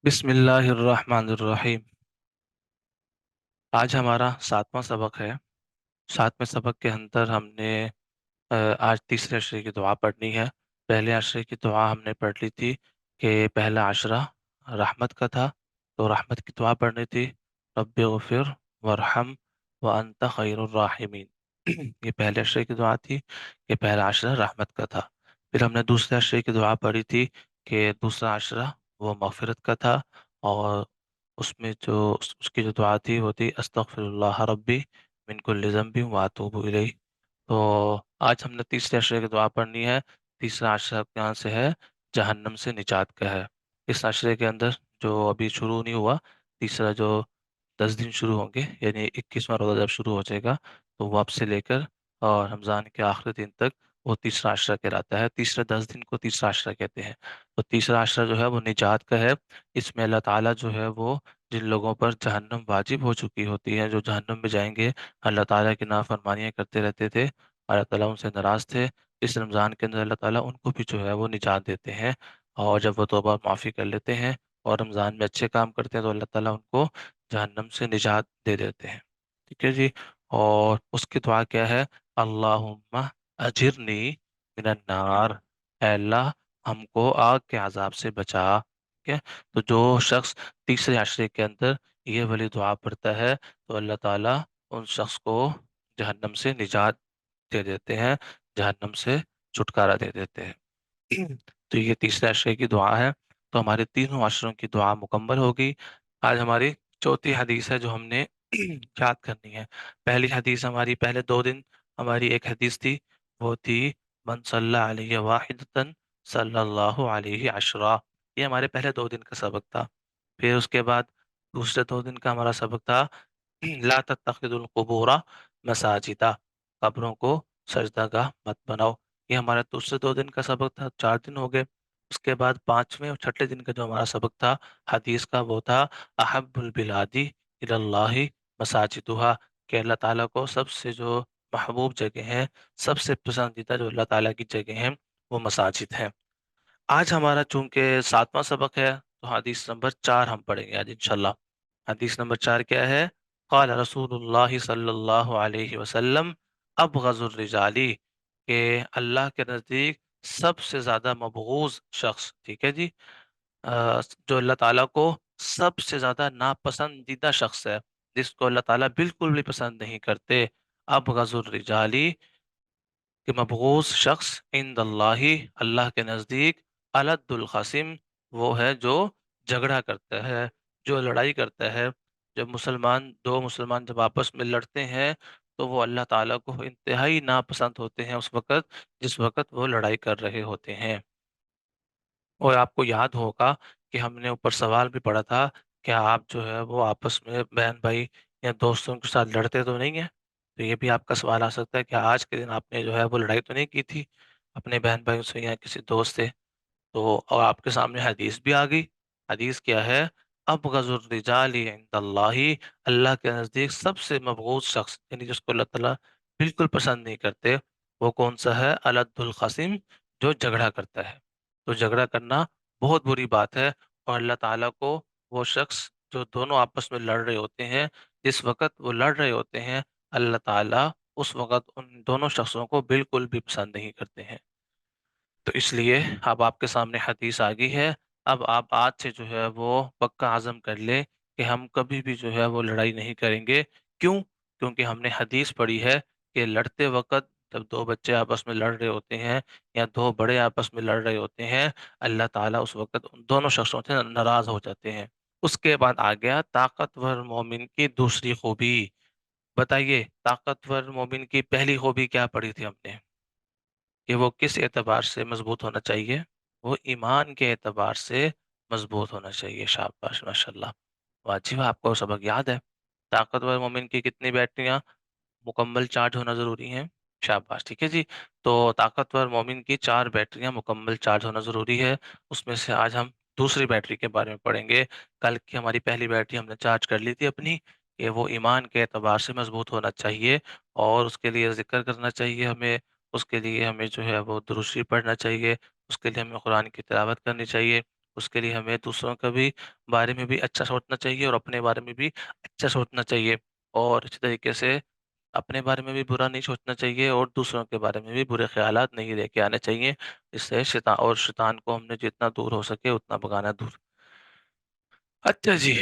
बिस्मिल्लाहिर्रहमानिर्रहीम। आज हमारा 7वां सबक है। 7वें सबक के अंदर हमने आज तीसरे अशरे की दुआ पढ़नी है। पहले अशरे की दुआ हमने पढ़ ली थी कि पहला अशरा रहमत का था, तो रहमत की दुआ पढ़नी थी। रब्बि ग़फिर वरहम व अंत खैरुर राहिमीन। ये पहले अशरे की दुआ थी कि पहला अशरा रहमत का था। फिर हमने दूसरे अशरे की दुआ पढ़ी थी कि दूसरा अशरा वो मग़फ़िरत का था, और उसमें जो उसकी जो दुआ थी वो थी अस्तगफिरुल्लाह रब्बी मिन कुल्लि ज़ंबि व अतूबु इलैह। तो आज हमने तीसरे अशरे की दुआ पढ़नी है। तीसरा अशरा यहाँ से है जहन्नम से निजात का है। इस अशरे के अंदर जो अभी शुरू नहीं हुआ, तीसरा जो 10 दिन शुरू होंगे, यानी 21वां रोज़ा जब शुरू हो जाएगा, तो वो अब से लेकर और रमज़ान के आखिरी दिन तक वो तीसरा अशरा कहलाता है। तीसरे 10 दिन को तीसरा अशरा कहते हैं। तो तीसरा अशरा जो है वो निजात का है। इसमें अल्लाह ताला जो है वो जिन लोगों पर जहन्नम वाजिब हो चुकी होती है, जो जहन्नम में जाएंगे, अल्लाह ताला की नाफरमानियां करते रहते थे, अल्लाह ताला उनसे नाराज थे, इस रमज़ान के अंदर अल्लाह ताला उनको भी जो है वो निजात देते हैं। और जब वो तौबा माफ़ी कर लेते हैं और रमज़ान में अच्छे काम करते हैं, तो अल्लाह ताला उनको जहन्नम से निजात दे देते हैं। ठीक है जी। और उसकी दुआ क्या है? अल्लाहुम्मा अजिरनी मिनन नार, ऐ अल्लाह हमको आग के अजाब से बचा। ठीक है। तो जो शख्स तीसरे आशरे के अंदर ये वाली दुआ पढ़ता है, तो अल्लाह ताला उन शख्स को जहन्नम से निजात दे देते हैं, जहन्नम से छुटकारा दे देते हैं। तो ये तीसरे अशरे की दुआ है। तो हमारे तीनों अशरों की दुआ मुकम्मल हो गई। आज हमारी चौथी हदीस है जो हमने याद करनी है। पहली हदीस हमारी पहले 2 दिन हमारी एक हदीस थी, वो थी मन सल्ला अलैहि वाहिदतन सल्लल्लाहु अलैहि अशरा। ये हमारे पहले 2 दिन का सबक था। फिर उसके बाद दूसरे 2 दिन का हमारा सबक था ला तत्तखिदुल कुबूरा मसाजिदा, कब्रों को सजदागाह मत बनाओ। ये हमारा दूसरे 2 दिन का सबक था, 4 दिन हो गए। उसके बाद पांचवें और छठे दिन का जो हमारा सबक था हदीस का, वो था अहब्बुल बिलादी इलल्लाहि मसाजिदुहा, कि अल्लाह ताला को सबसे जो महबूब जगह है, सबसे पसंदीदा जो अल्लाह ताला की जगह है, वो मसाजिद है। आज हमारा चूंकि 7वां सबक है, तो हदीस नंबर 4 हम पढ़ेंगे आज इंशाल्लाह। हदीस नंबर 4 क्या है? क़ाल रसूलुल्लाह सल्लल्लाहु अलैहि वसल्लम अबग़ज़ुर रिजाली, के अल्लाह के नज़दीक सबसे ज़्यादा मबगूज़ शख्स, ठीक है जी, जो अल्लाह ताला को सबसे ज़्यादा नापसंदीदा शख्स है, जिसको अल्लाह ताला बिल्कुल भी पसंद नहीं करते। अबग़ज़ुर रिजाली, कि मबगूज शख्स इंदल्लाही, अल्लाह के नज़दीक, अलद्दुल ख़ासिम, वो है जो झगड़ा करता है, जो लड़ाई करता है। जब दो मुसलमान जब आपस में लड़ते हैं, तो वो अल्लाह ताला को इंतहाई नापसंद होते हैं उस वक़्त, जिस वक़्त वो लड़ाई कर रहे होते हैं। और आपको याद होगा कि हमने ऊपर सवाल भी पढ़ा था, क्या आप जो है वो आपस में बहन भाई या दोस्तों के साथ लड़ते तो नहीं हैं? तो ये भी आपका सवाल आ सकता है कि आज के दिन आपने जो है वो लड़ाई तो नहीं की थी अपने बहन भाइयों से या किसी दोस्त से? तो और आपके सामने हदीस भी आ गई। हदीस क्या है? अबग़ज़ुर रिजाली इंदल्लाही, अल्लाह के नज़दीक सबसे मबगूज़ शख्स, यानी जिसको अल्लाह ताला बिल्कुल पसंद नहीं करते, वो कौन सा है? अलद्दुल ख़ासिम, जो झगड़ा करता है। तो झगड़ा करना बहुत बुरी बात है, और अल्लाह ताला को वो शख्स जो दोनों आपस में लड़ रहे होते हैं, जिस वक़्त वो लड़ रहे होते हैं, अल्लाह ताला उस वक़्त उन दोनों शख्सों को बिल्कुल भी पसंद नहीं करते हैं। तो इसलिए अब आपके सामने हदीस आ गई है। अब आप आज से जो है वो पक्का अज़्म कर लें कि हम कभी भी जो है वो लड़ाई नहीं करेंगे। क्यों? क्योंकि हमने हदीस पढ़ी है कि लड़ते वक़्त जब 2 बच्चे आपस में लड़ रहे होते हैं या 2 बड़े आपस में लड़ रहे होते हैं, अल्लाह ताला उस वक़्त उन दोनों शख्सों से नाराज़ हो जाते हैं। उसके बाद आ गया ताकतवर मोमिन की दूसरी खूबी। बताइए, ताकतवर मोमिन की पहली खूबी क्या पढ़ी थी हमने? कि वो किस एतबार से मजबूत होना चाहिए? वो ईमान के एतबार से मजबूत होना चाहिए। शाबाश माशाल्लाह! वाह जी वाह! आपको सबक याद है। ताकतवर मोमिन की कितनी बैटरियाँ मुकम्मल चार्ज होना ज़रूरी है? शाबाश! ठीक है जी। तो ताकतवर मोमिन की 4 बैटरियाँ मुकम्मल चार्ज होना ज़रूरी है। उसमें से आज हम दूसरी बैटरी के बारे में पढ़ेंगे। कल की हमारी पहली बैटरी हमने चार्ज कर ली थी अपनी, कि वो ईमान के एतबार से मज़बूत होना चाहिए, और उसके लिए ज़िक्र करना चाहिए हमें, उसके लिए हमें जो है वो दुरूद शरीफ पढ़ना चाहिए, उसके लिए हमें कुरान की तिलावत करनी चाहिए, اس کے لیے ہمیں دوسروں کا بھی بارے میں بھی اچھا سوچنا چاہیے اور اپنے بارے میں بھی اچھا سوچنا چاہیے، اور اسی طریقے سے اپنے بارے میں بھی برا نہیں سوچنا چاہیے اور دوسروں کے بارے میں بھی برے خیالات نہیں لے کے آنے چاہیے۔ اس سے شیطان کو ہم نے جتنا دور ہو سکے اتنا بھگانا دور۔ اچھا جی،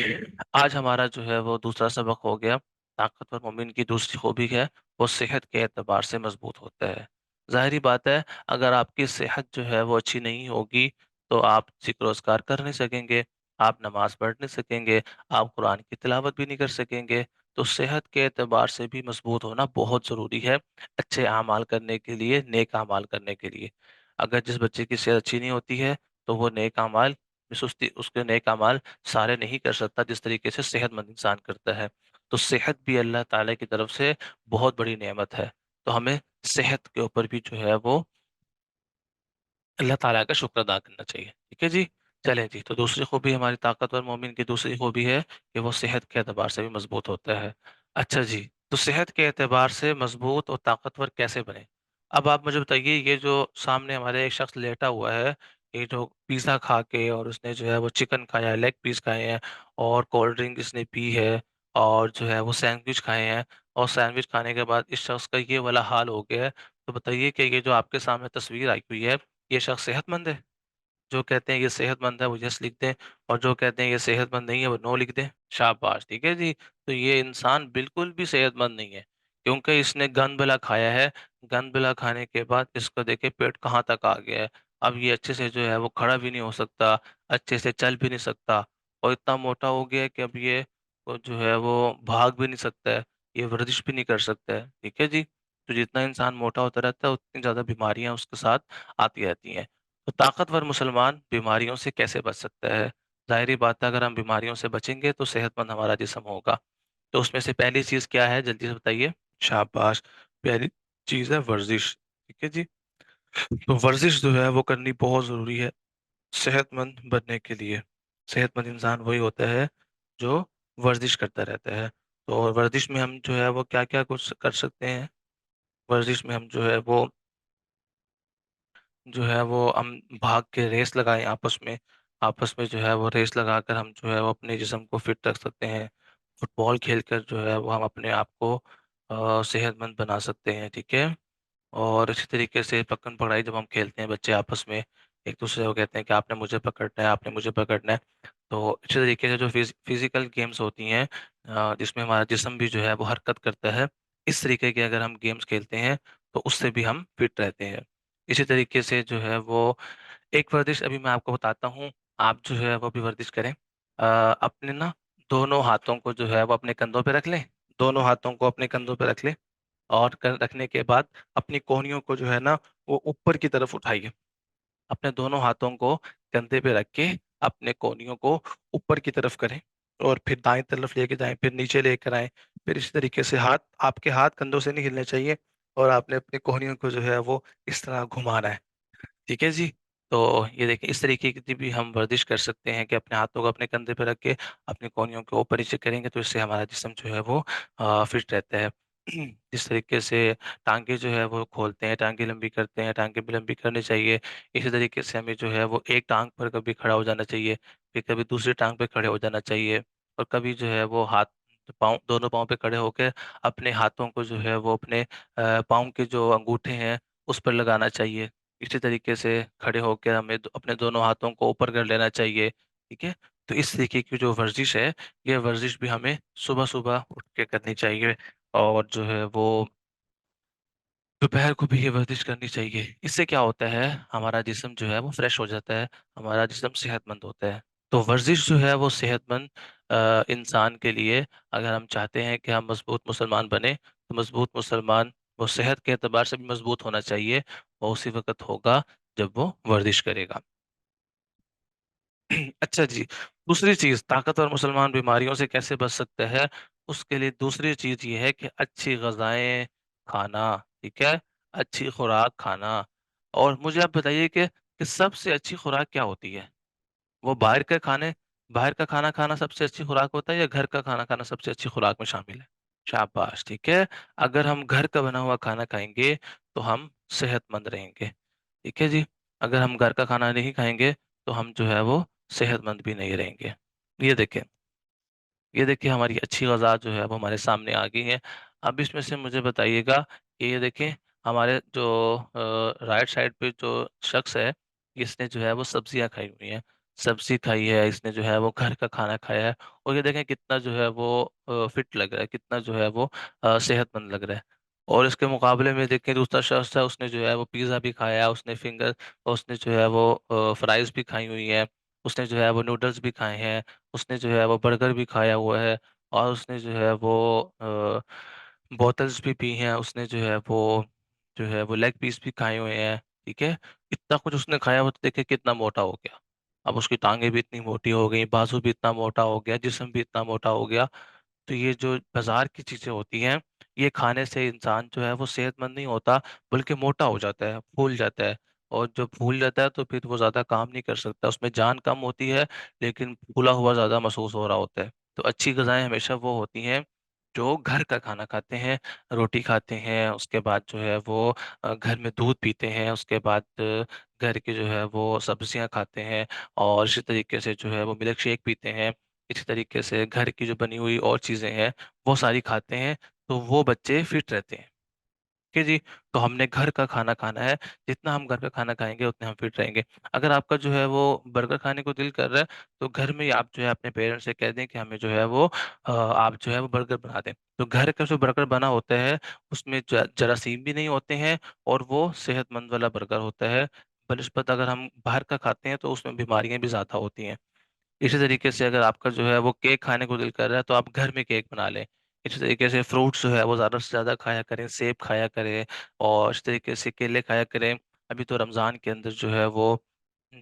آج ہمارا جو ہے وہ دوسرا سبق ہو گیا، طاقتور مومن کی دوسری خوبی ہے وہ صحت کے اعتبار سے مضبوط ہوتا ہے۔ ظاہری بات ہے، اگر آپ کی صحت جو ہے وہ اچھی نہیں ہوگی تو آپ ذکر و اذکار کر نہیں سکیں گے، آپ نماز پڑھ نہیں سکیں گے، آپ قرآن کی تلاوت بھی نہیں کر سکیں گے۔ تو صحت کے اعتبار سے بھی مضبوط ہونا بہت ضروری ہے اچھے اعمال کرنے کے لیے، نیک اعمال کرنے کے لیے۔ اگر جس بچے کی صحت اچھی نہیں ہوتی ہے تو وہ نیک اعمال اس کے نیک اعمال سارے نہیں کر سکتا جس طریقے سے صحت مند انسان کرتا ہے۔ تو صحت بھی اللہ تعالی کی طرف سے بہت بڑی نعمت ہے، تو ہمیں صحت کے اوپر بھی جو ہے وہ اللہ تعالیٰ کا شکر ادا کرنا چاہیے، ٹھیک ہے جی۔ چلیں جی، تو دوسری خوبی ہماری طاقتور مومن کی دوسری خوبی ہے کہ وہ صحت کے اعتبار سے بھی مضبوط ہوتا ہے۔ اچھا جی، تو صحت کے اعتبار سے مضبوط اور طاقتور کیسے بنے؟ اب آپ مجھے بتائیے، یہ جو سامنے ہمارے ایک شخص لیٹا ہوا ہے، یہ جو پیزا کھا کے اور اس نے جو ہے وہ چکن کھایا ہے، لیگ پیس کھائے ہیں اور کولڈ ڈرنک اس نے پی ہے اور جو ہے وہ سینڈوچ کھائے ہیں، اور سینڈوچ کھانے کے بعد اس شخص کا یہ والا حال ہو گیا ہے، تو بتائیے کہ یہ جو آپ کے سامنے تصویر آئی ہوئی ہے، یہ شخص صحت مند ہے؟ جو کہتے ہیں یہ صحت مند ہے وہ یس لکھ دیں، اور جو کہتے ہیں یہ صحت مند نہیں ہے وہ نو لکھ دیں۔ شاباش، ٹھیک ہے جی۔ تو یہ انسان بالکل بھی صحت مند نہیں ہے، کیونکہ اس نے گند بلا کھایا ہے۔ گند بلا کھانے کے بعد اس کو دیکھے پیٹ کہاں تک آ گیا ہے، اب یہ اچھے سے جو ہے وہ کھڑا بھی نہیں ہو سکتا، اچھے سے چل بھی نہیں سکتا، اور اتنا موٹا ہو گیا ہے کہ اب یہ وہ جو ہے وہ بھاگ بھی نہیں سکتا ہے، یہ ورزش بھی نہیں کر سکتا ہے، ٹھیک ہے جی۔ تو جتنا انسان موٹا ہوتا رہتا ہے اتنی زیادہ بیماریاں اس کے ساتھ آتی رہتی ہیں۔ تو طاقتور مسلمان بیماریوں سے کیسے بچ سکتا ہے؟ ظاہری بات ہے، اگر ہم بیماریوں سے بچیں گے تو صحت مند ہمارا جسم ہوگا۔ تو اس میں سے پہلی چیز کیا ہے، جلدی سے بتائیے؟ شاباش، پہلی چیز ہے ورزش، ٹھیک ہے جی۔ تو ورزش جو ہے وہ کرنی بہت ضروری ہے صحت مند بننے کے لیے۔ صحت مند انسان وہی ہوتا ہے جو ورزش کرتا رہتا ہے۔ تو ورزش میں ہم جو ہے وہ کیا کیا کچھ کر سکتے ہیں؟ ورزش میں ہم جو ہے وہ ہم بھاگ کے ریس لگائیں آپس میں جو ہے وہ ریس لگا کر ہم جو ہے وہ اپنے جسم کو فٹ رکھ سکتے ہیں۔ فٹ بال کھیل کر جو ہے وہ ہم اپنے آپ کو صحت مند بنا سکتے ہیں، ٹھیک ہے۔ اور اسی طریقے سے پکڑن پکڑائی جب ہم کھیلتے ہیں بچے آپس میں، ایک دوسرے کو کہتے ہیں کہ آپ نے مجھے پکڑنا ہے، آپ نے مجھے پکڑنا ہے۔ تو اسی طریقے سے جو فزیکل گیمز ہوتی ہیں جس میں ہمارا جسم بھی جو ہے وہ حرکت کرتا ہے، اس طریقے کے اگر ہم گیمز کھیلتے ہیں تو اس سے بھی ہم فٹ رہتے ہیں۔ اسی طریقے سے جو ہے وہ ایک ورزش ابھی میں آپ کو بتاتا ہوں، آپ جو ہے وہ بھی ورزش کریں۔ اپنے نا دونوں ہاتھوں کو جو ہے وہ اپنے کندھوں پہ رکھ لیں، دونوں ہاتھوں کو اپنے کندھوں پہ رکھ لیں، اور رکھنے کے بعد اپنی کوہنیوں کو جو ہے نا وہ اوپر کی طرف اٹھائیے۔ اپنے دونوں ہاتھوں کو کندھے پہ رکھ کے اپنے کونیوں کو اوپر کی طرف کریں، اور پھر دائیں طرف لے کے جائیں، پھر نیچے لے کر آئیں، پھر اسی طریقے سے آپ کے ہاتھ کندھوں سے نہیں ہلنے چاہیے، اور آپ نے اپنے کوہنیوں کو جو ہے وہ اس طرح گھمانا ہے، ٹھیک ہے جی۔ تو یہ دیکھیں، اس طریقے کی بھی ہم ورزش کر سکتے ہیں کہ اپنے ہاتھوں کو اپنے کندھے پہ رکھ کے اپنی کونیوں کے اوپر نیچے کریں گے تو اس سے ہمارا جسم جو ہے وہ فٹ رہتا ہے۔ جس طریقے سے ٹانگیں جو ہے وہ کھولتے ہیں، ٹانگیں لمبی کرتے ہیں، ٹانگیں بھی لمبی کرنی چاہیے۔ اسی طریقے سے ہمیں جو ہے وہ ایک ٹانگ پر کبھی کھڑا ہو جانا چاہیے، پھر کبھی دوسری ٹانگ پہ کھڑے ہو جانا چاہیے، اور کبھی جو ہے وہ دونوں پاؤں پہ کھڑے ہو کے اپنے ہاتھوں کو جو ہے وہ اپنے پاؤں کے جو انگوٹھے ہیں اس پر لگانا چاہیے۔ اسی طریقے سے کھڑے ہو کے ہمیں اپنے دونوں ہاتھوں کو اوپر کر لینا چاہیے، ٹھیک ہے۔ تو اس طریقے کی جو ورزش ہے، یہ ورزش بھی ہمیں صبح صبح اٹھ کے کرنی چاہیے، اور جو ہے وہ دوپہر کو بھی یہ ورزش کرنی چاہیے۔ اس سے کیا ہوتا ہے، ہمارا جسم جو ہے وہ فریش ہو جاتا ہے، ہمارا جسم صحت مند ہوتا ہے۔ تو ورزش جو ہے وہ صحت مند انسان کے لیے، اگر ہم چاہتے ہیں کہ ہم مضبوط مسلمان بنے، تو مضبوط مسلمان وہ صحت کے اعتبار سے بھی مضبوط ہونا چاہیے، وہ اسی وقت ہوگا جب وہ ورزش کرے گا۔ اچھا جی، دوسری چیز، طاقتور مسلمان بیماریوں سے کیسے بچ سکتا ہے؟ اس کے لیے دوسری چیز یہ ہے کہ اچھی غذائیں کھانا، ٹھیک ہے، اچھی خوراک کھانا۔ اور مجھے آپ بتائیے کہ سب سے اچھی خوراک کیا ہوتی ہے؟ وہ باہر کا کھانا کھانا سب سے اچھی خوراک ہوتا ہے، یا گھر کا کھانا کھانا سب سے اچھی خوراک میں شامل ہے؟ شاباش، ٹھیک ہے۔ اگر ہم گھر کا بنا ہوا کھانا کھائیں گے تو ہم صحت مند رہیں گے، ٹھیک ہے جی۔ اگر ہم گھر کا کھانا نہیں کھائیں گے تو ہم جو ہے وہ सेहत मंद भी नहीं रहेंगे। ये देखें, ये देखिए हमारी अच्छी ग़ज़ा जो है वो हमारे सामने आ गई है। अब इसमें से मुझे बताइएगा कि ये देखें, हमारे जो राइट साइड पे जो शख्स है, इसने जो है वो सब्जियां खाई हुई हैं, सब्जी खाई है, इसने जो है वो घर का खाना खाया है। और ये देखें कितना जो है वो फिट लग रहा है, कितना जो है वो सेहतमंद लग रहा है। और इसके मुकाबले में देखें दूसरा शख्स है, उसने जो है वो पिज़्ज़ा भी खाया, उसने जो है वो फ्राइज़ भी खाई हुई है, उसने जो है वो नूडल्स भी खाए हैं, उसने जो है वो बर्गर भी खाया हुआ है, और उसने जो है वो बोतल्स भी पी हैं, उसने जो है वो लेग पीस भी खाए हुए हैं, ठीक है? इतना कुछ उसने खाया हुआ, तो देखिए कितना मोटा हो गया। अब उसकी टाँगें भी इतनी मोटी हो गई, बाजू भी इतना मोटा हो गया, जिस्म भी इतना मोटा हो गया। तो ये जो बाज़ार की चीज़ें होती हैं, ये खाने से इंसान जो है वो सेहतमंद नहीं होता, बल्कि मोटा हो जाता है, फूल जाता है। और जब फूल जाता है तो फिर वो ज़्यादा काम नहीं कर सकता, उसमें जान कम होती है, लेकिन फूला हुआ ज़्यादा महसूस हो रहा होता है। तो अच्छी ग़िज़ाएँ हमेशा वो होती हैं, जो घर का खाना खाते हैं, रोटी खाते हैं, उसके बाद जो है वो घर में दूध पीते हैं, उसके बाद घर की जो है वो सब्जियाँ खाते हैं, और इसी तरीके से जो है वो मिल्क शेक पीते हैं। इसी तरीके से घर की जो बनी हुई और चीज़ें हैं, वो सारी खाते हैं, तो वो बच्चे फिट रहते हैं। कि जी, तो हमने घर का खाना खाना है, जितना हम घर का खाना खाएँगे उतने हम फिट रहेंगे। अगर आपका जो है वो बर्गर खाने को दिल कर रहा है, तो घर में ही आप जो है अपने पेरेंट्स से कह दें कि हमें जो है वो आप जो है वो बर्गर बना दें। तो घर का जो बर्गर बना होता है, उसमें जरासीम भी नहीं होते हैं, और वो सेहतमंद वाला बर्गर होता है। बनिस्बत अगर हम बाहर का खाते हैं, तो उसमें बीमारियाँ भी ज़्यादा होती हैं। इसी तरीके से अगर आपका जो है वो केक खाने को दिल कर रहा है, तो आप घर में केक बना लें। इसी तरीके से फ्रूट्स जो है वो ज़्यादा से ज़्यादा खाया करें, सेब खाया करें, और इस तरीके से केले खाया करें। अभी तो रमज़ान के अंदर जो है वो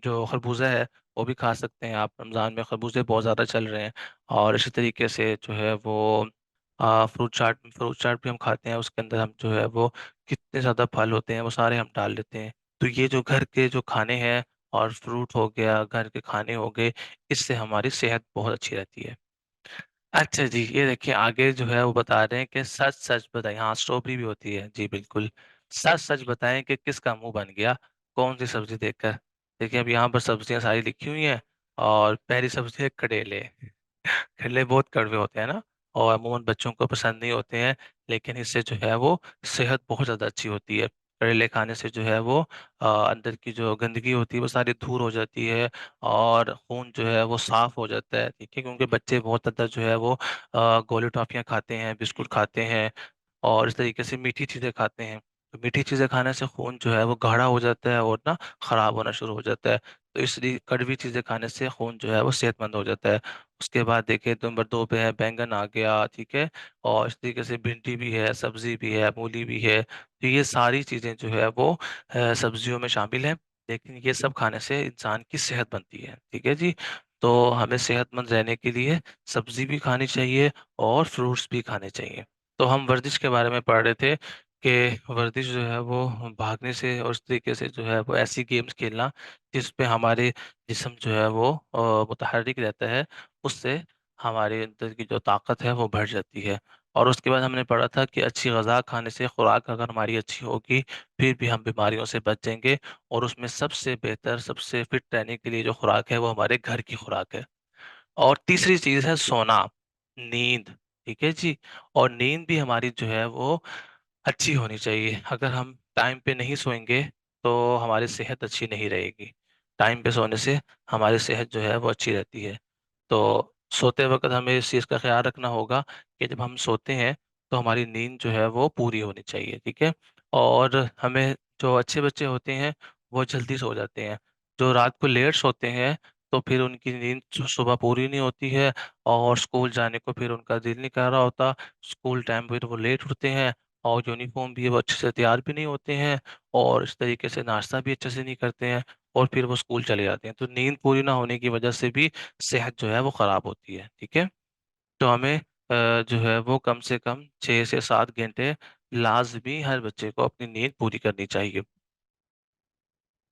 जो खरबूजा है, वो भी खा सकते हैं आप। रमज़ान में खरबूजे बहुत ज़्यादा चल रहे हैं, और इसी तरीके से जो है वो फ्रूट चाट भी हम खाते हैं, उसके अंदर हम जो है वो कितने ज़्यादा फल होते हैं, वो सारे हम डाल लेते हैं। तो ये जो घर के जो खाने हैं, और फ्रूट हो गया, घर के खाने हो गए, इससे हमारी सेहत बहुत अच्छी रहती है। अच्छा जी, ये देखिए आगे जो है वो बता रहे हैं कि सच-सच बताइए, हाँ, स्ट्रॉबेरी भी होती है। जी, बिल्कुल। सच-सच बताएँ कि किसका मुँह बन गया, कौन-सी सब्ज़ी देखकर? देखिए, अब यहाँ पर सब्ज़ियाँ सारी लिखी हुई हैं, और पहली सब्ज़ी है करेले। केले बहुत कड़वे होते हैं ना, और अमूमन बच्चों को पसंद नहीं होते हैं, लेकिन इससे जो है वो सेहत बहुत ज़्यादा अच्छी होती है। करेले खाने से जो है वो अंदर की जो गंदगी होती है वो सारी दूर हो जाती है, और खून जो है वो साफ़ हो जाता है, ठीक है? क्योंकि बच्चे बहुत ज़्यादा जो है वो गोली टॉफ़ियाँ खाते हैं, बिस्कुट खाते हैं, और इस तरीके से मीठी चीज़ें खाते हैं। तो मीठी चीज़ें खाने से खून जो है वो गाढ़ा हो जाता है, और ना ख़राब होना शुरू हो जाता है। तो इसलिए कड़वी चीज़ें खाने से खून जो है वो सेहतमंद हो जाता है। उसके बाद देखिए नंबर 2 पे है बैंगन आ गया, ठीक है? और इस तरीके से भिंडी भी है, सब्ज़ी भी है, मूली भी है। तो ये सारी चीज़ें जो है वो सब्ज़ियों में शामिल हैं, लेकिन ये सब खाने से इंसान की सेहत बनती है, ठीक है जी? तो हमें सेहतमंद रहने के लिए सब्ज़ी भी खानी चाहिए, और फ्रूट्स भी खाने चाहिए। तो हम वर्जिश के बारे में पढ़ रहे थे कि वर्जिश जो है वो भागने से, और इस तरीके से जो है वो ऐसी गेम्स खेलना जिस पे हमारे जिस्म जो है वो मुतहर्रिक रहता है, उससे हमारे अंदर की जो ताकत है वो बढ़ जाती है। और उसके बाद हमने पढ़ा था कि अच्छी ग़िज़ा खाने से, खुराक अगर हमारी अच्छी होगी, फिर भी हम बीमारियों से बच जाएँगे, और उसमें सबसे बेहतर, सबसे फिट रहने के लिए जो खुराक है वो हमारे घर की खुराक है। और तीसरी चीज़ है सोना, नींद, ठीक है जी? और नींद भी हमारी जो है वो अच्छी होनी चाहिए। अगर हम टाइम पे नहीं सोएँगे, तो हमारी सेहत अच्छी नहीं रहेगी। टाइम पे सोने से हमारी सेहत जो है वो अच्छी रहती है। तो सोते वक़्त हमें इस चीज़ का ख़्याल रखना होगा कि जब हम सोते हैं, तो हमारी नींद जो है वो पूरी होनी चाहिए, ठीक है? और हमें जो अच्छे बच्चे होते हैं, वो जल्दी सो जाते हैं। जो रात को लेट सोते हैं, तो फिर उनकी नींद सुबह पूरी नहीं होती है, और स्कूल जाने को फिर उनका दिल नहीं कर रहा होता। स्कूल टाइम पे तो वो लेट उठते हैं, और यूनिफ़ॉर्म भी वो अच्छे से तैयार भी नहीं होते हैं, और इस तरीके से नाश्ता भी अच्छे से नहीं करते हैं, और फिर वो स्कूल चले जाते हैं। तो नींद पूरी ना होने की वजह से भी सेहत जो है वो ख़राब होती है, ठीक है? तो हमें जो है वो कम से कम 6 से 7 घंटे लाज़मी हर बच्चे को अपनी नींद पूरी करनी चाहिए।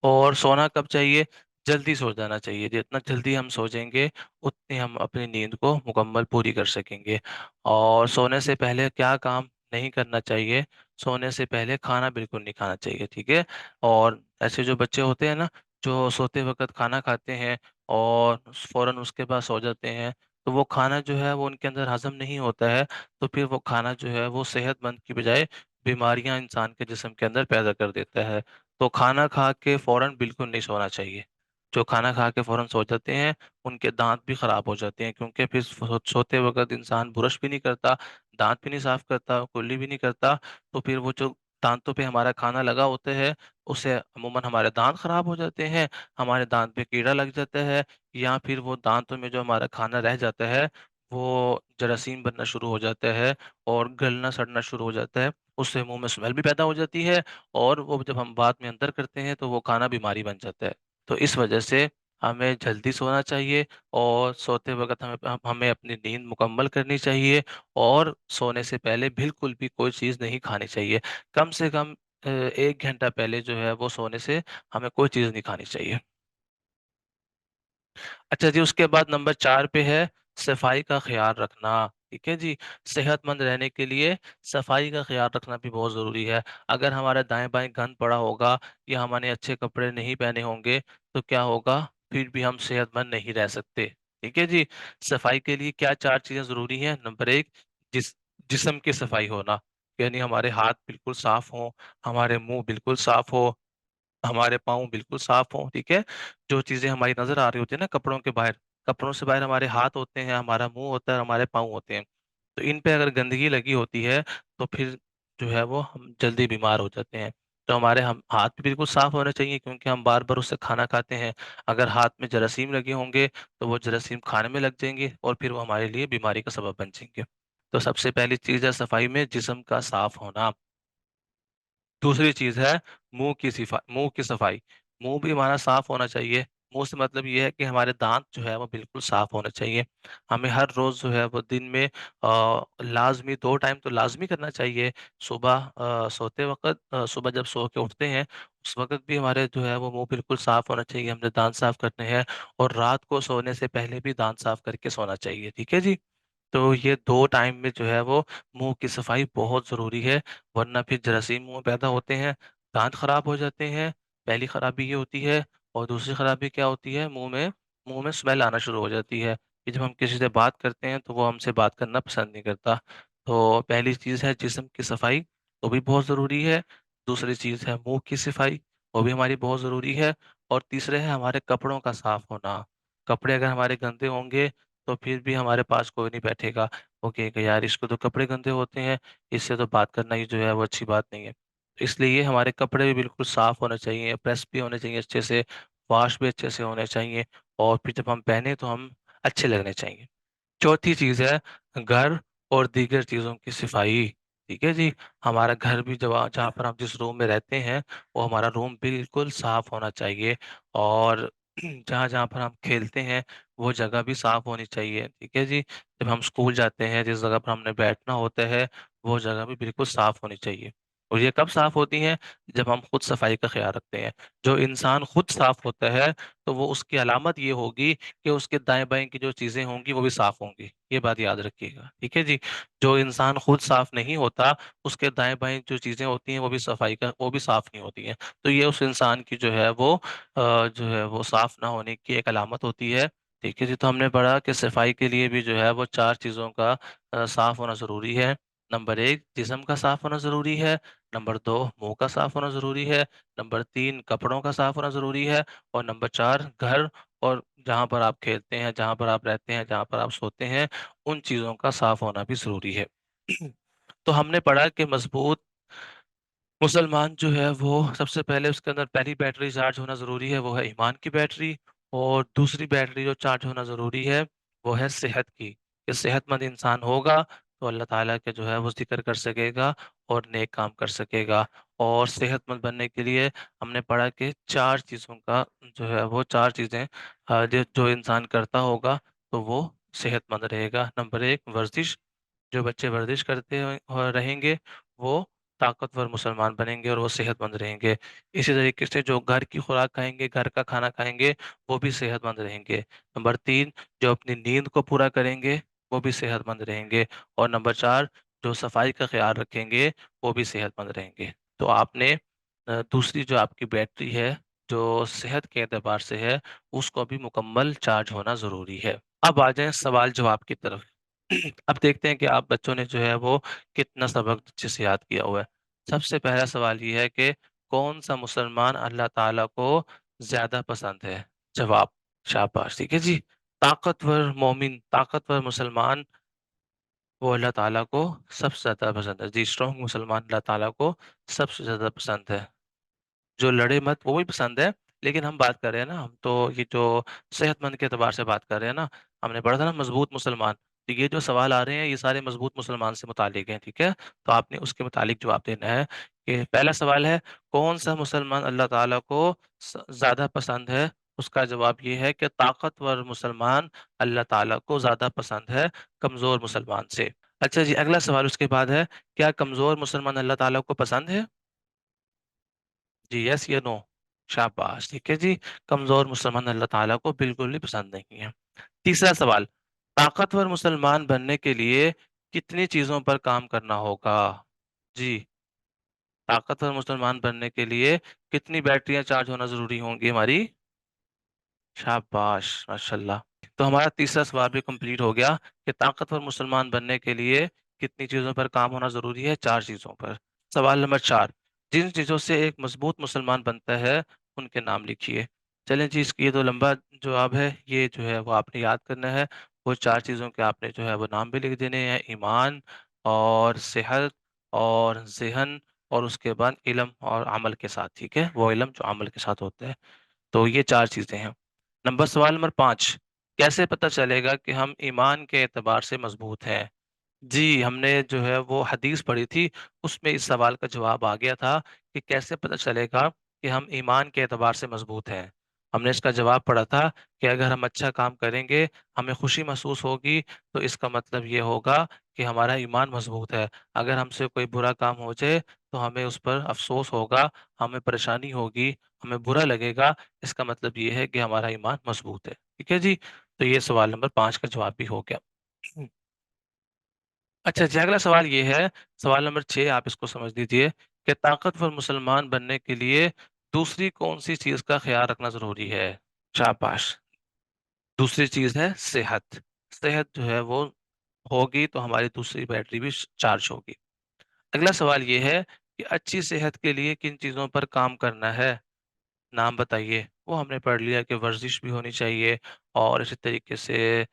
और सोना कब चाहिए? जल्दी सो जाना चाहिए। जितना जल्दी हम सो जाएँगे, उतनी हम अपनी नींद को मुकम्मल पूरी कर सकेंगे। और सोने से पहले क्या काम नहीं करना चाहिए? सोने से पहले खाना बिल्कुल नहीं खाना चाहिए, ठीक है? और ऐसे जो बच्चे होते हैं ना, जो सोते वक्त खाना खाते हैं और फौरन उसके बाद सो जाते हैं, तो वो खाना जो है वो उनके अंदर हजम नहीं होता है, तो फिर वो खाना जो है वो सेहतमंद की बजाय बीमारियां इंसान के जिस्म के अंदर पैदा कर देता है। तो खाना खा के फौरन बिल्कुल नहीं सोना चाहिए। जो खाना खा के फौरन सो जाते हैं उनके दांत भी खराब हो जाते हैं, क्योंकि फिर सोते वक्त इंसान ब्रश भी नहीं करता, दांत भी नहीं साफ करता, कुल्ली भी नहीं करता, तो फिर वो जो दांतों पे हमारा खाना लगा होता है उससे अमूमन हमारे दांत खराब हो जाते हैं, हमारे दांत पे कीड़ा लग जाता है, या फिर वो दांतों में जो हमारा खाना रह जाता है वो जरासीम बनना शुरू हो जाता है और गलना सड़ना शुरू हो जाता है। उससे मुंह में स्मेल भी पैदा हो जाती है, और वो जब हम बाद में अंदर करते हैं तो वो खाना बीमारी बन जाता है। तो इस वजह से हमें जल्दी सोना चाहिए, और सोते वक्त हमें हमें अपनी नींद मुकम्मल करनी चाहिए, और सोने से पहले बिल्कुल भी कोई चीज़ नहीं खानी चाहिए। कम से कम 1 घंटा पहले जो है वो सोने से हमें कोई चीज़ नहीं खानी चाहिए। अच्छा जी, उसके बाद नंबर 4 पे है सफाई का ख़्याल रखना। ठीक है जी, सेहतमंद रहने के लिए सफाई का ख़्याल रखना भी बहुत ज़रूरी है। अगर हमारा दाएँ-बाएँ गंद पड़ा होगा या हमने अच्छे कपड़े नहीं पहने होंगे, तो क्या होगा? फिर भी हम सेहतमंद नहीं रह सकते। ठीक है जी, सफाई के लिए क्या 4 चीज़ें ज़रूरी हैं? नंबर 1, जिस जिस्म की सफाई होना, यानी हमारे हाथ बिल्कुल साफ़ हों, हमारे मुँह बिल्कुल साफ़ हो, हमारे पाँव बिल्कुल साफ हों, ठीक है? जो चीज़ें हमारी नज़र आ रही होती है ना कपड़ों के बाहर, कपड़ों से बाहर हमारे हाथ होते हैं, हमारा मुँह होता है, हमारे पाँव होते हैं। तो इन पे अगर गंदगी लगी होती है, तो फिर जो है वो हम जल्दी बीमार हो जाते हैं। तो हमारे हम हाथ भी बिल्कुल साफ होने चाहिए, क्योंकि हम बार-बार उससे खाना खाते हैं। अगर हाथ में जरासीम लगे होंगे, तो वो जरासीम खाने में लग जाएँगे और फिर वो हमारे लिए बीमारी का सबब बन जाएँगे। तो सबसे पहली चीज़ है सफाई में जिस्म का साफ होना। दूसरी चीज़ है मुँह की सफाई। मुँह भी हमारा साफ होना चाहिए। मुँह से मतलब ये है कि हमारे दाँत जो है वो बिल्कुल साफ होने चाहिए। हमें हर रोज़ जो है वो दिन में लाज़मी 2 टाइम तो लाज़मी करना चाहिए। सुबह सोते वक़्त सुबह जब सो के उठते हैं, उस वक़्त भी हमारे जो है वो मुँह बिल्कुल साफ होना चाहिए, हमने दाँत साफ करने हैं, और रात को सोने से पहले भी दाँत साफ करके सोना चाहिए। ठीक है जी? तो ये 2 टाइम में जो है वो मुँह की सफाई बहुत ज़रूरी है, वरना फिर जरासीम मुँह में पैदा होते हैं, दाँत खराब हो जाते हैं, पहली खराबी ये होती है, और दूसरी खराबी क्या होती है, मुँह में स्मेल आना शुरू हो जाती है, कि जब हम किसी से बात करते हैं तो वो हमसे बात करना पसंद नहीं करता। तो पहली चीज़ है जिस्म की सफाई, वो भी बहुत ज़रूरी है, दूसरी चीज़ है मुँह की सफाई, वो भी हमारी बहुत ज़रूरी है, और तीसरे है हमारे कपड़ों का साफ होना। कपड़े अगर हमारे गंदे होंगे तो फिर भी हमारे पास कोई नहीं बैठेगा। वो कहेगा यार इसके तो कपड़े गंदे होते हैं, इससे तो बात करना ही जो है वो अच्छी बात नहीं है। इसलिए हमारे कपड़े भी बिल्कुल साफ होने चाहिए, प्रेस भी होने चाहिए अच्छे से, वॉश भी अच्छे से होने चाहिए, और फिर जब हम पहने तो हम अच्छे लगने चाहिए। चौथी चीज़ है घर और दीगर चीज़ों की सफाई, ठीक है जी? हमारा घर भी जहाँ पर हम जिस रूम में रहते हैं, वो हमारा रूम बिल्कुल साफ होना चाहिए, और जहाँ-जहाँ पर हम खेलते हैं, वो जगह भी साफ होनी चाहिए, ठीक है जी? जब हम स्कूल जाते हैं, जिस जगह पर हमने बैठना होता है, वो जगह भी बिल्कुल साफ होनी चाहिए। और ये कब साफ होती हैं? जब हम खुद सफाई का ख़्याल रखते हैं। जो इंसान खुद साफ होता है, तो वो उसकी अलामत ये होगी कि उसके दाएँ-बाएँ की जो चीज़ें होंगी वो भी साफ़ होंगी, ये बात याद रखिएगा, ठीक है जी? जो इंसान खुद साफ़ नहीं होता, उसके दाएँ-बाएँ जो चीज़ें होती हैं वो भी साफ़ नहीं होती हैं। तो ये उस इंसान की जो है वो जो है वो साफ़ ना होने की एक अलामत होती है, ठीक है जी? तो हमने पढ़ा कि सफाई के लिए भी जो है वो 4 चीज़ों का साफ़ होना ज़रूरी है। नंबर 1 जिस्म का साफ़ होना ज़रूरी है, नंबर 2 मुँह का साफ़ होना ज़रूरी है, नंबर 3 कपड़ों का साफ़ होना ज़रूरी है, और नंबर 4 घर और जहाँ पर आप खेलते हैं, जहाँ पर आप रहते हैं, जहाँ पर आप सोते हैं, उन चीज़ों का साफ़ होना भी ज़रूरी है। तो हमने पढ़ा कि मज़बूत मुसलमान जो है वो सबसे पहले उसके अंदर पहली बैटरी चार्ज होना ज़रूरी है, वो है ईमान की बैटरी, और दूसरी बैटरी जो चार्ज होना ज़रूरी है, वो है सेहत की। कि सेहतमंद इंसान होगा, तो अल्लाह ताला के जो है वो ज़िक्र कर सकेगा और नेक काम कर सकेगा। और सेहतमंद बनने के लिए हमने पढ़ा कि 4 चीज़ों का जो है वो 4 चीज़ें जो जो इंसान करता होगा, तो वो सेहतमंद रहेगा। नंबर 1 वर्जिश, जो बच्चे वर्जिश करते रहेंगे, वो ताकतवर मुसलमान बनेंगे और वो सेहतमंद रहेंगे। इसी तरीके से जो घर की खुराक खाएँगे, घर का खाना खाएँगे, वो भी सेहतमंद रहेंगे। नंबर 3 जो अपनी नींद को पूरा करेंगे, वो भी सेहतमंद रहेंगे। और नंबर 4 जो सफाई का ख़्याल रखेंगे, वो भी सेहतमंद रहेंगे। तो आपने दूसरी जो आपकी बैटरी है, جو صحت کے اعتبار سے ہے اس کو بھی مکمل چارج ہونا ضروری ہے۔ اب آ جائیں سوال جواب کی طرف۔ اب دیکھتے ہیں کہ آپ بچوں نے جو ہے وہ کتنا سبق اچھے سے یاد کیا ہوا ہے۔ سب سے پہلا سوال یہ ہے کہ کون سا مسلمان اللہ تعالیٰ کو زیادہ پسند ہے؟ جواب، شاباش، ٹھیک ہے جی، طاقتور مومن، طاقتور مسلمان، وہ اللہ تعالیٰ کو سب سے زیادہ پسند ہے جی، اسٹرانگ مسلمان اللہ تعالیٰ کو سب سے زیادہ پسند ہے۔ جو لڑے مت وہ بھی پسند ہے، لیکن ہم بات کر رہے ہیں نا، ہم تو یہ جو صحت مند کے اعتبار سے بات کر رہے ہیں نا، ہم نے پڑھا تھا نا مضبوط مسلمان، تو یہ جو سوال آ رہے ہیں یہ سارے مضبوط مسلمان سے متعلق ہیں، ٹھیک ہے؟ تو آپ نے اس کے متعلق جواب دینا ہے کہ پہلا سوال ہے کون سا مسلمان اللہ تعالیٰ کو زیادہ پسند ہے؟ اس کا جواب یہ ہے کہ طاقتور مسلمان اللہ تعالیٰ کو زیادہ پسند ہے کمزور مسلمان سے۔ اچھا جی، اگلا سوال اس کے بعد ہے، کیا کمزور مسلمان اللہ تعالیٰ کو پسند ہے؟ جی، یس یا نو؟ شاباش، ٹھیک ہے جی، کمزور مسلمان اللہ تعالیٰ کو بالکل بھی پسند نہیں ہے۔ تیسرا سوال، طاقتور مسلمان بننے کے لیے کتنی چیزوں پر کام کرنا ہوگا؟ جی، طاقتور مسلمان بننے کے لیے کتنی بیٹریاں چارج ہونا ضروری ہوں گی ہماری؟ شاباش، ماشاء اللہ۔ تو ہمارا تیسرا سوال بھی کمپلیٹ ہو گیا کہ طاقتور مسلمان بننے کے لیے کتنی چیزوں پر کام ہونا ضروری ہے؟ 4 چیزوں پر۔ سوال نمبر 4، جن چیزوں سے ایک مضبوط مسلمان بنتا ہے ان کے نام لکھیے۔ چلیں جی، اس کی یہ تو لمبا جواب ہے، یہ جو ہے وہ آپ نے یاد کرنا ہے۔ وہ 4 چیزوں کے آپ نے جو ہے وہ نام بھی لکھ دینے ہیں، ایمان اور صحت اور ذہن اور اس کے بعد علم اور عمل کے ساتھ، ٹھیک ہے؟ وہ علم جو عمل کے ساتھ ہوتا ہے۔ تو یہ 4 چیزیں ہیں۔ سوال نمبر 5، کیسے پتہ چلے گا کہ ہم ایمان کے اعتبار سے مضبوط ہیں؟ جی، ہم نے جو ہے وہ حدیث پڑھی تھی، اس میں اس سوال کا جواب آ گیا تھا کہ کیسے پتہ چلے گا کہ ہم ایمان کے اعتبار سے مضبوط ہیں۔ ہم نے اس کا جواب پڑھا تھا کہ اگر ہم اچھا کام کریں گے، ہمیں خوشی محسوس ہوگی، تو اس کا مطلب یہ ہوگا کہ ہمارا ایمان مضبوط ہے۔ اگر ہم سے کوئی برا کام ہو جائے تو ہمیں اس پر افسوس ہوگا، ہمیں پریشانی ہوگی، ہمیں برا لگے گا، اس کا مطلب یہ ہے کہ ہمارا ایمان مضبوط ہے، ٹھیک ہے جی؟ تو یہ سوال نمبر 5 کا جواب بھی ہو گیا۔ اچھا جی، اگلا سوال یہ ہے، سوال نمبر 6، آپ اس کو سمجھ لیجیے کہ طاقتور مسلمان بننے کے لیے دوسری کون سی چیز کا خیال رکھنا ضروری ہے؟ شاباش، دوسری چیز ہے صحت۔ صحت جو ہے وہ ہوگی تو ہماری دوسری بیٹری بھی چارج ہوگی۔ اگلا سوال یہ ہے کہ اچھی صحت کے لیے کن چیزوں پر کام کرنا ہے؟ نام بتائیے۔ وہ ہم نے پڑھ لیا کہ ورزش بھی ہونی چاہیے اور اسی طریقے سے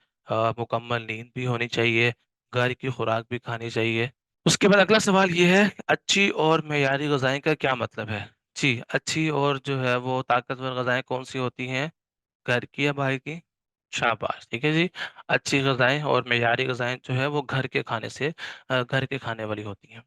مکمل نیند بھی ہونی چاہیے، گھر کی خوراک بھی کھانی چاہیے۔ اس کے بعد اگلا سوال یہ ہے، اچھی اور معیاری غذائیں کا کیا مطلب ہے؟ جی، اچھی اور جو ہے وہ طاقتور غذائیں کون سی ہوتی ہیں؟ گھر کی یا باہر کی؟ شاباش، ٹھیک ہے جی، اچھی غذائیں اور معیاری غذائیں جو ہے وہ گھر کے کھانے سے گھر کے کھانے والی ہوتی ہیں۔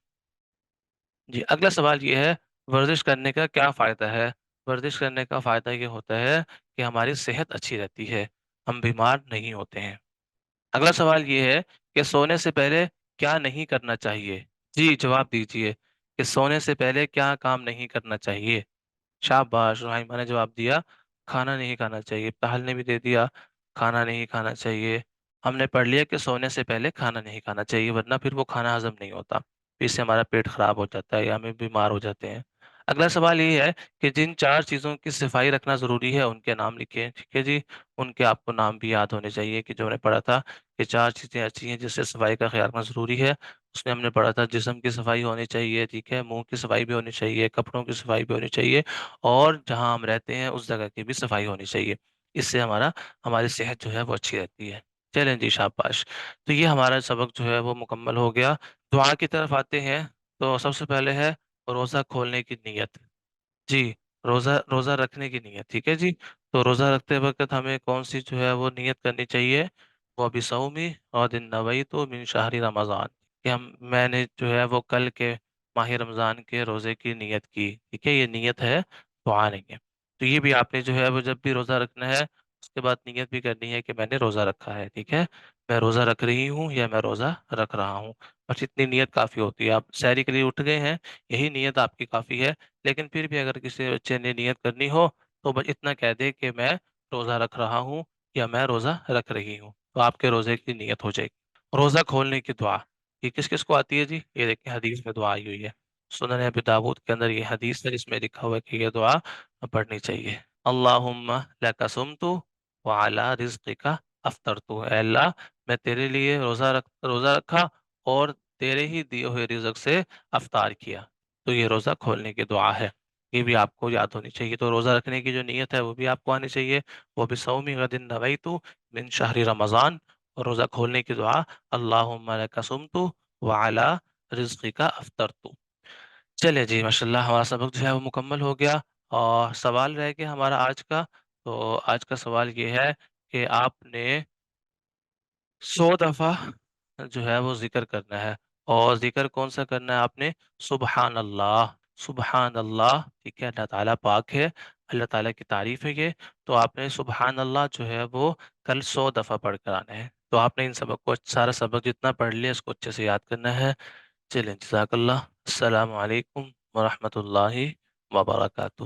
جی، اگلا سوال یہ ہے، ورزش کرنے کا کیا فائدہ ہے؟ ورزش کرنے کا فائدہ یہ ہوتا ہے کہ ہماری صحت اچھی رہتی ہے، ہم بیمار نہیں ہوتے ہیں۔ اگلا سوال یہ ہے کہ سونے سے پہلے کیا نہیں کرنا چاہیے؟ جی، جواب دیجیے کہ سونے سے پہلے کیا کام نہیں کرنا چاہیے؟ شاباش، رحیمہ نے جواب دیا، کھانا نہیں کھانا چاہیے۔ تاحل نے بھی دے دیا، کھانا نہیں کھانا چاہیے۔ ہم نے پڑھ لیا کہ سونے سے پہلے کھانا نہیں کھانا چاہیے، ورنہ پھر وہ کھانا ہضم نہیں ہوتا، پھر اس سے ہمارا پیٹ خراب ہو جاتا ہے یا ہمیں بیمار ہو جاتے ہیں۔ اگلا سوال یہ ہے کہ جن 4 چیزوں کی صفائی رکھنا ضروری ہے ان کے نام لکھیں، ٹھیک ہے جی؟ ان کے آپ کو نام بھی یاد ہونے چاہیے کہ جو ہم نے پڑھا تھا کہ 4 چیزیں ایسی ہیں جس سے صفائی کا خیال رکھنا ضروری ہے۔ اس میں ہم نے پڑھا تھا جسم کی صفائی ہونی چاہیے، ٹھیک ہے، منہ کی صفائی بھی ہونی چاہیے، کپڑوں کی صفائی بھی ہونی چاہیے اور جہاں ہم رہتے ہیں اس جگہ کی بھی صفائی ہونی چاہیے۔ اس سے ہماری صحت جو ہے وہ اچھی رہتی ہے۔ چلیں جی، شاباش۔ تو یہ ہمارا سبق جو ہے وہ مکمل ہو گیا۔ دعا کی طرف آتے ہیں، تو سب سے پہلے ہے روزہ کھولنے کی نیت۔ جی، روزہ روزہ رکھنے کی نیت، ٹھیک ہے جی؟ تو روزہ رکھتے وقت ہمیں کون سی جو ہے وہ نیت کرنی چاہیے؟ وہ بِصَوْمِ غَدٍ نَوَیْتُ مِنْ شَہْرِ رمضان، کہ میں نے جو ہے وہ کل کے ماہ رمضان کے روزے کی نیت کی، ٹھیک ہے؟ یہ نیت ہے، دعا نہیں ہے۔ تو یہ بھی آپ نے جو ہے وہ جب بھی روزہ رکھنا ہے اس کے بعد نیت بھی کرنی ہے کہ میں نے روزہ رکھا ہے، ٹھیک ہے؟ میں روزہ رکھ رہی ہوں یا میں روزہ رکھ رہا ہوں، بس اتنی نیت کافی ہوتی ہے۔ آپ سحری کے لیے اٹھ گئے ہیں، یہی نیت آپ کی کافی ہے، لیکن پھر بھی اگر کسی بچے نے نیت کرنی ہو تو بس اتنا کہہ دے کہ میں روزہ رکھ رہا ہوں یا میں روزہ رکھ رہی ہوں، تو آپ کے روزے کی نیت ہو جائے گی۔ روزہ کھولنے کی دعا، یہ کس کس کو آتی ہے جی؟ یہ دیکھیں حدیث میں دعا آئی ہوئی ہے۔ سنن ابی داود کے اندر یہ حدیث ہے جس میں لکھا ہوا ہے کہ یہ دعا پڑھنی چاہیے۔ اللہم لک صمت وعلی رزقک افطرت، اے اللہ میں تیرے لیے روزہ رکھا اور تیرے ہی دیے ہوئے رزق سے افطار کیا۔ تو یہ روزہ کھولنے کی دعا ہے، یہ بھی آپ کو یاد ہونی چاہیے۔ تو روزہ رکھنے کی جو نیت ہے وہ بھی آپ کو آنی چاہیے، وہ بھی صوم غد نویت من شہر رمضان، اور روزہ کھولنے کی دعا اللہم لک صمت وعلی رزقک افطرت۔ چلے جی ماشاءاللہ، ہمارا سبق جو ہے وہ مکمل ہو گیا، اور سوال رہ گیا ہمارا آج کا۔ تو آج کا سوال یہ ہے کہ آپ نے 100 دفعہ جو ہے وہ ذکر کرنا ہے، اور ذکر کون سا کرنا ہے آپ نے؟ سبحان اللہ، سبحان اللہ، ٹھیک ہے، اللہ تعالیٰ پاک ہے، اللہ تعالیٰ کی تعریف ہے یہ۔ تو آپ نے سبحان اللہ جو ہے وہ کل 100 دفعہ پڑھ کر آنا ہے۔ تو آپ نے ان سبق کو، سارا سبق جتنا پڑھ لیا اس کو اچھے سے یاد کرنا ہے۔ چلیں، جزاک اللہ، السلام علیکم ورحمۃ اللہ وبرکاتہ۔